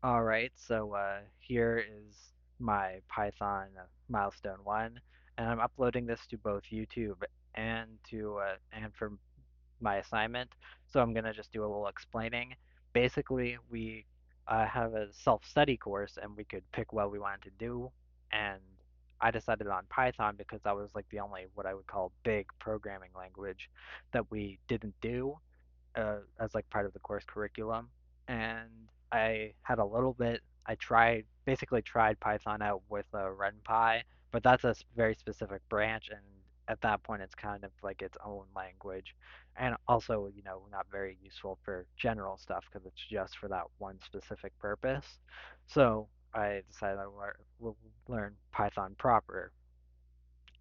All right, so here is my Python Milestone 1, and I'm uploading this to both YouTube and for my assignment. So I'm gonna just do a little explaining. Basically, we have a self-study course, and we could pick what we wanted to do, and I decided on Python because that was like the only what I would call big programming language that we didn't do as like part of the course curriculum, and I had a little bit. I basically tried Python out with RunPy, but that's a very specific branch, and at that point, it's kind of like its own language, and also, not very useful for general stuff because it's just for that one specific purpose. So I decided will learn Python proper,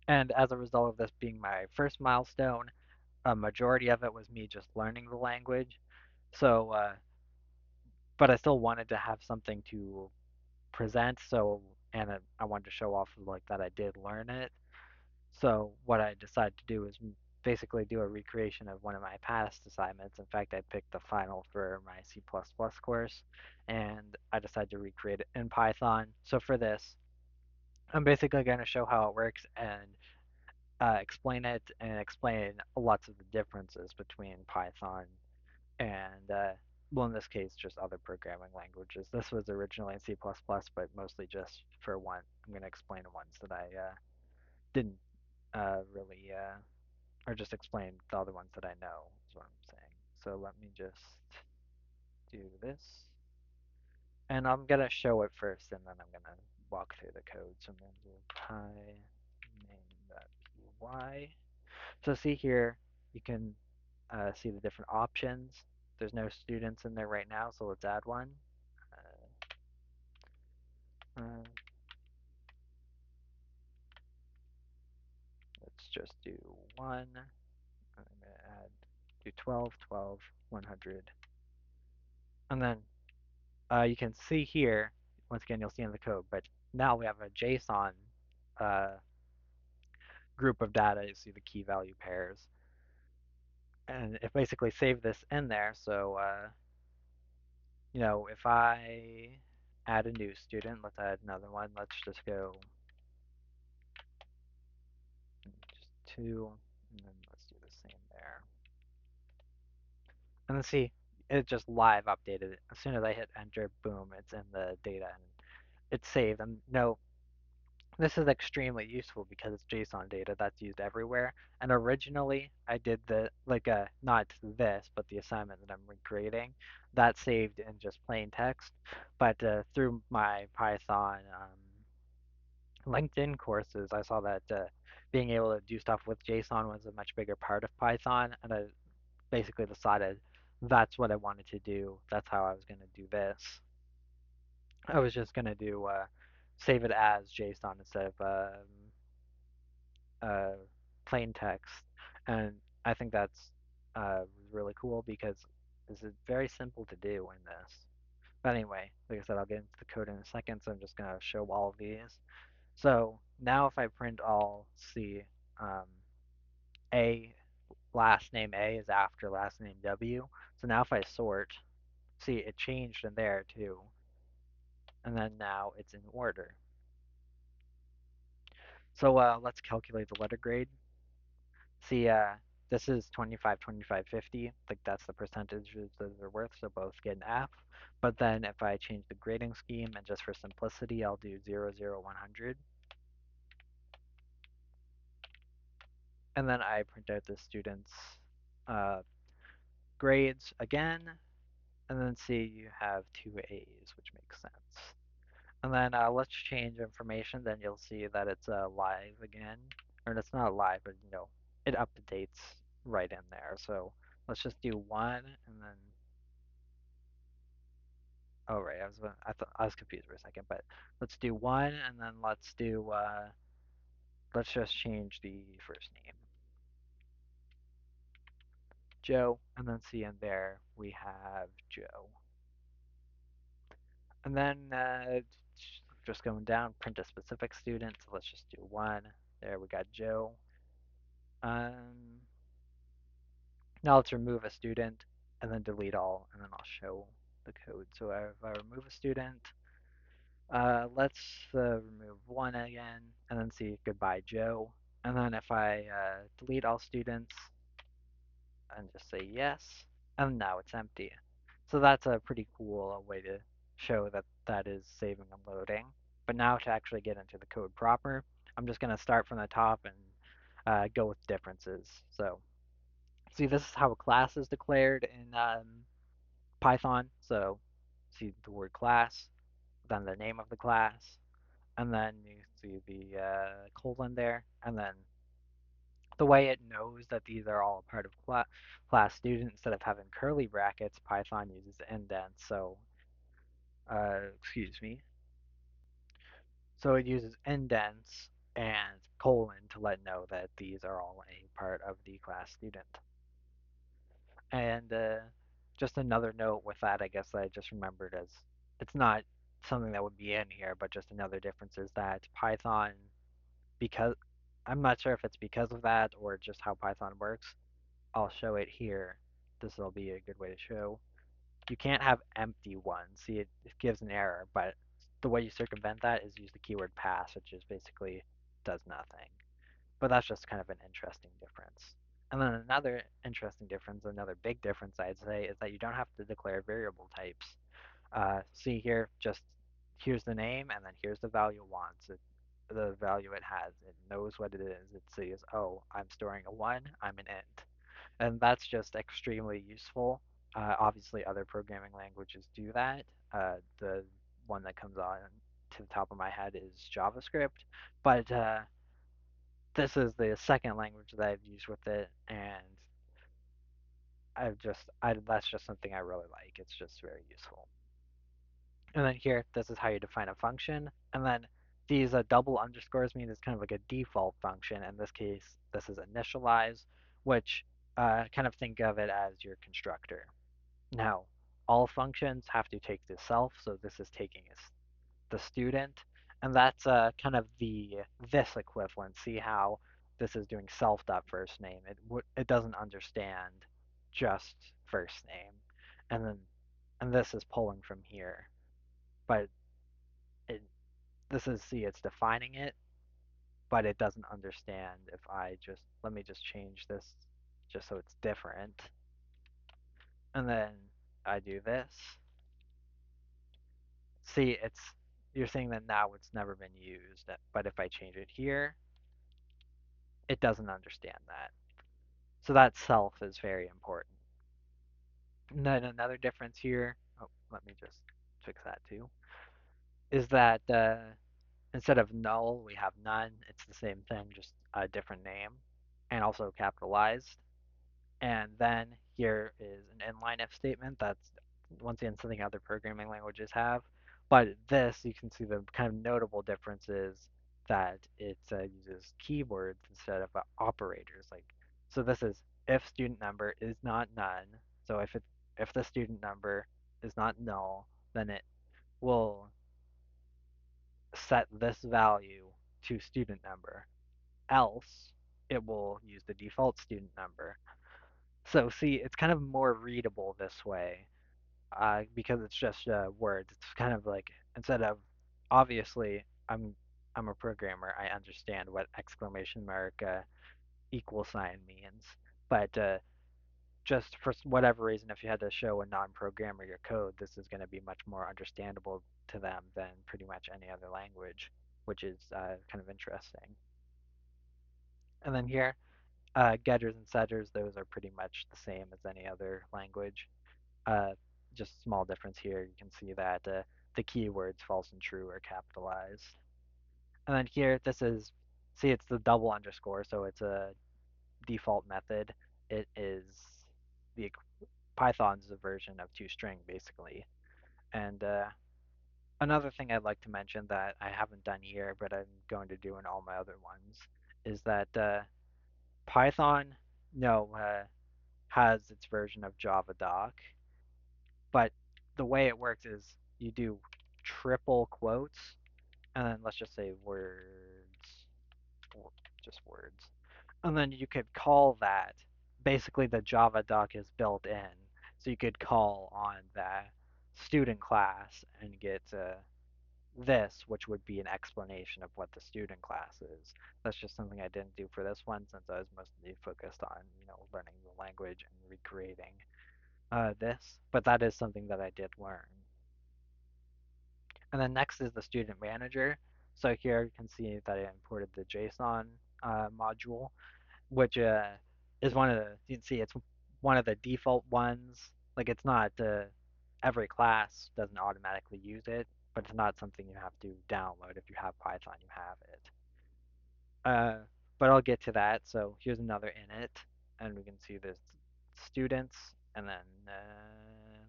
and as a result of this being my first milestone, a majority of it was me just learning the language. So, but I still wanted to have something to present. And I wanted to show off like that I did learn it. So what I decided to do is basically do a recreation of one of my past assignments. In fact, I picked the final for my C++ course, and I decided to recreate it in Python. So for this, I'm basically going to show how it works and explain it and explain lots of the differences between Python and well, in this case, just other programming languages. This was originally in C++, but mostly just for one. I'm going to explain the ones that I didn't really, or just explain the other ones that I know, is what I'm saying. So let me just do this. And I'm going to show it first, and then I'm going to walk through the code. So I'm going to do pi name.py. So see here, you can see the different options. There's no students in there right now, so let's add one. Uh, let's just do one. I'm going to add do 12, 12, 100. And then you can see here, once again, you'll see in the code, but now we have a JSON uh, group of data. You see the key value pairs. And it basically saved this in there. So, if I add a new student, let's add another one. Let's just go just two, and then let's do the same there. And then see, it just live updated it. As soon as I hit enter, boom, it's in the data and it's saved. And no, this is extremely useful because it's JSON data that's used everywhere. And originally, I did not this, but the assignment that I'm recreating, that's saved in just plain text. But through my Python LinkedIn courses, I saw that being able to do stuff with JSON was a much bigger part of Python, and I basically decided that's what I wanted to do. That's how I was going to do this. I was just going to do save it as JSON instead of uh, plain text, and I think that's really cool because this is very simple to do in this. But anyway, like I said, I'll get into the code in a second, so I'm just going to show all of these. So now if I print all, see, um, A, last name A is after last name W. So now if I sort, see it changed in there too. And then now it's in order. So let's calculate the letter grade. See, this is 25, 25, 50. Like that's the percentages that they're worth, so both get an F. But then if I change the grading scheme and just for simplicity, I'll do 0, 0, 100. And then I print out the students' uh, grades again. And then see you have two A's, which makes sense. And then let's change information. Then you'll see that it's live again. Or it's not live, but it updates right in there. So let's just do one and then oh right, I thought I was confused for a second, but let's do one and then let's just change the first name. Joe, and then see in there we have Joe. And then just going down, print a specific student. So let's just do one. There we got Joe. Um, Now let's remove a student and then delete all, and then I'll show. the code. So if I remove a student, let's remove one again, and then see goodbye Joe. And then if I delete all students and just say yes, and now it's empty. So that's a pretty cool way to show that that is saving and loading. But now to actually get into the code proper, I'm just going to start from the top and go with differences. So see, this is how a class is declared in Python. So see the word class, then the name of the class, and then you see the colon there, and then the way it knows that these are all a part of class student, instead of having curly brackets, Python uses indents. So, excuse me. So it uses indents and colon to let know that these are all a part of the class student. And just another note with that, I guess I just remembered as it's not something that would be in here, but just another difference is that Python, because I'm not sure if it's because of that or just how Python works. I'll show it here. This will be a good way to show. You can't have empty ones. See, it gives an error, but the way you circumvent that is use the keyword pass, which is basically does nothing. But that's just kind of an interesting difference. And then another interesting difference, another big difference I'd say, is that you don't have to declare variable types. See here, just here's the name, and then here's the value it wants. The value it has. It knows what it is. It says, oh, I'm storing a 1, I'm an int. And that's just extremely useful. Obviously, other programming languages do that. The one that comes on to the top of my head is JavaScript, but this is the second language that I've used with it, and that's just something I really like. It's just very useful. And then here, this is how you define a function, and then these double underscores mean it's kind of like a default function. In this case, this is initialize, which kind of think of it as your constructor. Now, all functions have to take the self, so this is taking the student, and that's kind of the this equivalent. See how this is doing self.firstName. It doesn't understand just first name, and then this is pulling from here, but it this is see it's defining it, but it doesn't understand if I just let me just change this just so it's different, and then I do this. See, you're saying that now it's never been used, but if I change it here, it doesn't understand that. So that self is very important. And then another difference here, oh, let me just fix that too, is that instead of null, we have none. It's the same thing, just a different name, and also capitalized. And then here is an inline if statement. That's once again something other programming languages have. But this, you can see the kind of notable difference is that it uses keywords instead of operators. Like, so this is if student number is not none. So if the student number is not null, then it will set this value to student number. Else, it will use the default student number. So see, it's kind of more readable this way because it's just words. It's kind of like instead of obviously I'm a programmer. I understand what exclamation mark equal sign means, but just for whatever reason, if you had to show a non-programmer your code, this is going to be much more understandable to them than pretty much any other language, which is kind of interesting. And then here, getters and setters, those are pretty much the same as any other language. Uh, just small difference here. You can see that the keywords false and true are capitalized. And then here, see, it's the double underscore, so it's a default method. It is the Python's a version of toString, basically. And another thing I'd like to mention that I haven't done here, but I'm going to do in all my other ones, is that Python, no, has its version of JavaDoc, but the way it works is you do triple quotes, and then let's just say words, just words. And then you could call that, basically the JavaDoc is built in, so you could call on that. student class and get this, which would be an explanation of what the student class is. That's just something I didn't do for this one since I was mostly focused on, learning the language and recreating this. But that is something that I did learn. And then next is the student manager. So here you can see that I imported the JSON module, which is one of the, you can see it's one of the default ones. Like it's not, every class doesn't automatically use it, but it's not something you have to download. If you have Python, you have it. Uh, but I'll get to that. So here's another init, and we can see there's students, and then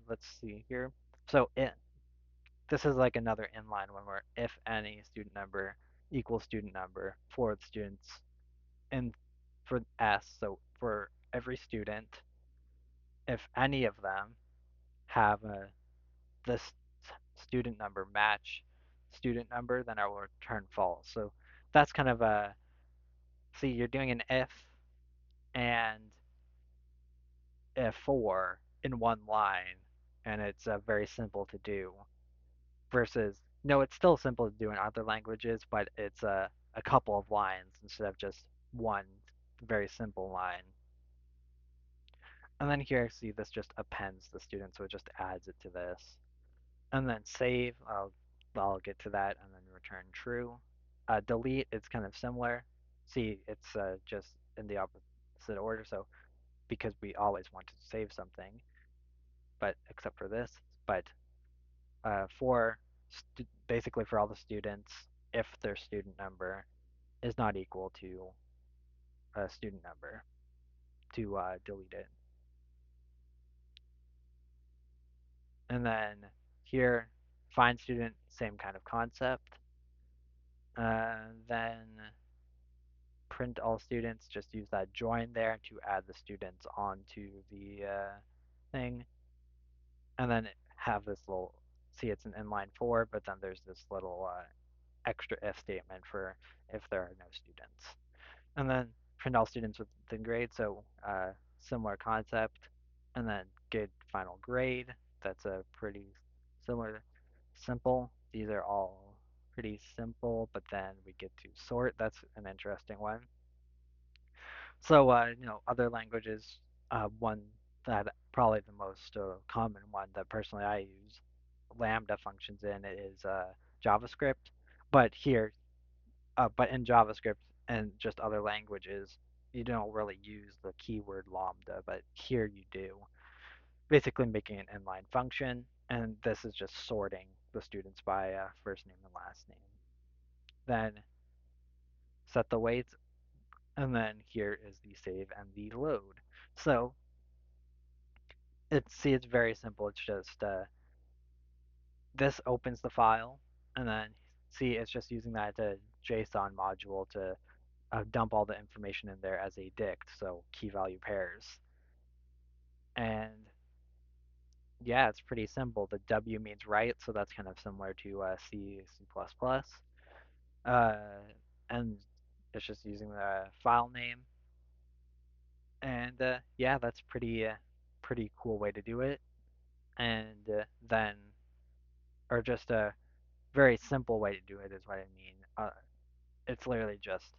let's see here. So this is like another inline one where if any student number equals student number for the students in for S, so for every student, if any of them have this student number match student number, then I will return false. So that's kind of a, see, you're doing an if and a for in one line, and it's very simple to do. Versus, no, it's still simple to do in other languages, but it's a couple of lines instead of just one very simple line. And then here, see, this just appends the student, so it just adds it to this. And then save, I'll get to that, and then return true. Delete, it's kind of similar. See, it's just in the opposite order, so because we always want to save something, but except for this, but for basically for all the students, if their student number is not equal to a student number, to delete it. And then here, find student, same kind of concept. Then print all students, just use that join there to add the students onto the thing. And then have this little, see, it's an inline four, but then there's this little extra if statement for if there are no students. And then print all students within grade, so similar concept. And then get final grade. That's a pretty similar, simple. These are all pretty simple, but then we get to sort. That's an interesting one. So, other languages, one that probably the most common one that personally I use Lambda functions in is JavaScript. But here, but in JavaScript and just other languages, you don't really use the keyword lambda, but here you do. Basically making an inline function, and this is just sorting the students by first name and last name. Then set the weights, and then here is the save and the load. So it's very simple. It's just this opens the file, and then see it's just using that JSON module to dump all the information in there as a dict, so key value pairs. And yeah, it's pretty simple. The W means write, so that's kind of similar to C, C++. Uh, and it's just using the file name. And yeah, that's pretty cool way to do it. And then, or just a very simple way to do it is what I mean. It's literally just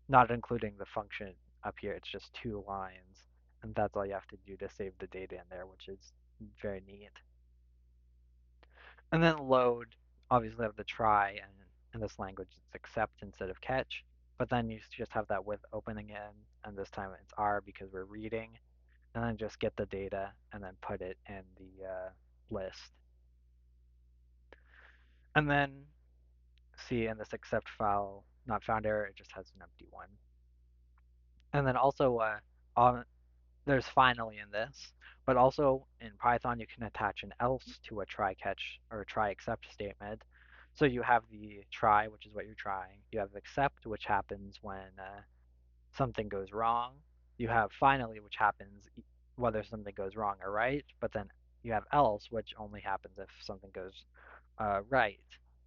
not including the function up here. It's just two lines, and that's all you have to do to save the data in there, which is very neat. And then load, obviously have the try, and in this language it's accept instead of catch. But then you just have that with opening in, and this time it's R because we're reading, and then just get the data and then put it in the list. And then see in this accept file, not found error, it just has an empty one. And then also on there's finally in this, but also in Python you can attach an else to a try catch or a try except statement. So you have the try, which is what you're trying. You have accept, which happens when something goes wrong. You have finally, which happens whether something goes wrong or right. But then you have else, which only happens if something goes right.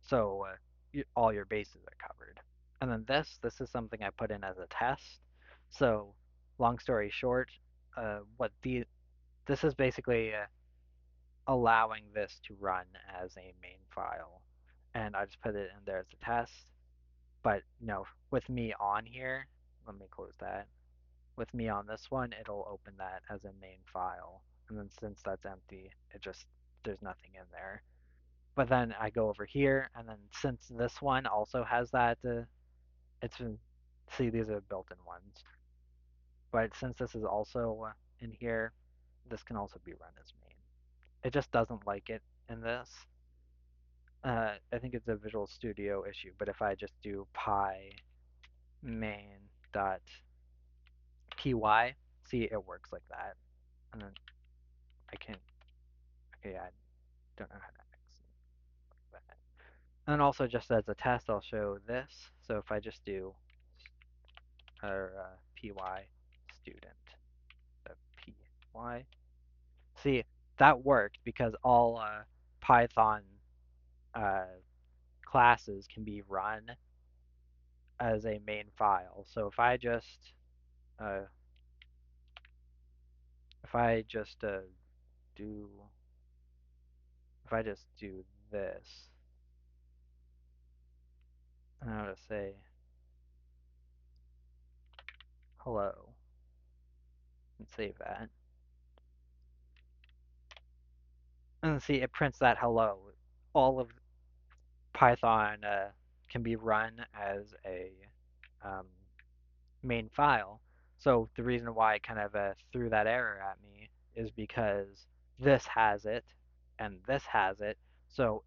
So all your bases are covered. And then this is something I put in as a test. So long story short, what the this is basically allowing this to run as a main file. And I just put it in there as a test. But no, with me on here, let me close that. With me on this one, it'll open that as a main file. And then since that's empty, there's nothing in there. But then I go over here, and then since this one also has that, it's been, see, these are built-in ones. But since this is also in here, this can also be run as main. It just doesn't like it in this. I think it's a Visual Studio issue, but if I just do py main dot py, see, it works like that. And then I can, okay, I don't know how to exit that. And then also just as a test, I'll show this. So if I just do py student, py, see, that worked because all Python uh, classes can be run as a main file. So uh, if I just do if I just do this, and I'll just say hello and save that, and see it prints that hello. All of Python can be run as a um, main file. So the reason why it kind of threw that error at me is because this has it and this has it, so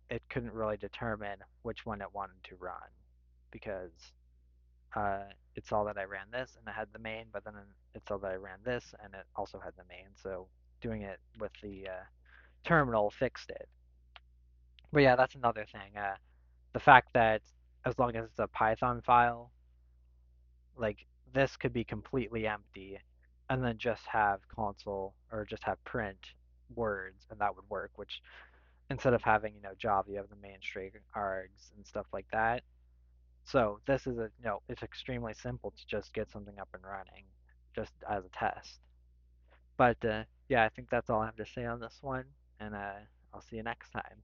it couldn't really determine which one it wanted to run because uh, it saw that I ran this and it had the main, but then it saw that I ran this and it also had the main. So doing it with the terminal fixed it. But yeah, that's another thing. The fact that as long as it's a Python file, like this could be completely empty and then just have console or just have print words and that would work, which instead of having, Java, you have the main string args and stuff like that. So this is it's extremely simple to just get something up and running just as a test. But yeah, I think that's all I have to say on this one, and I'll see you next time.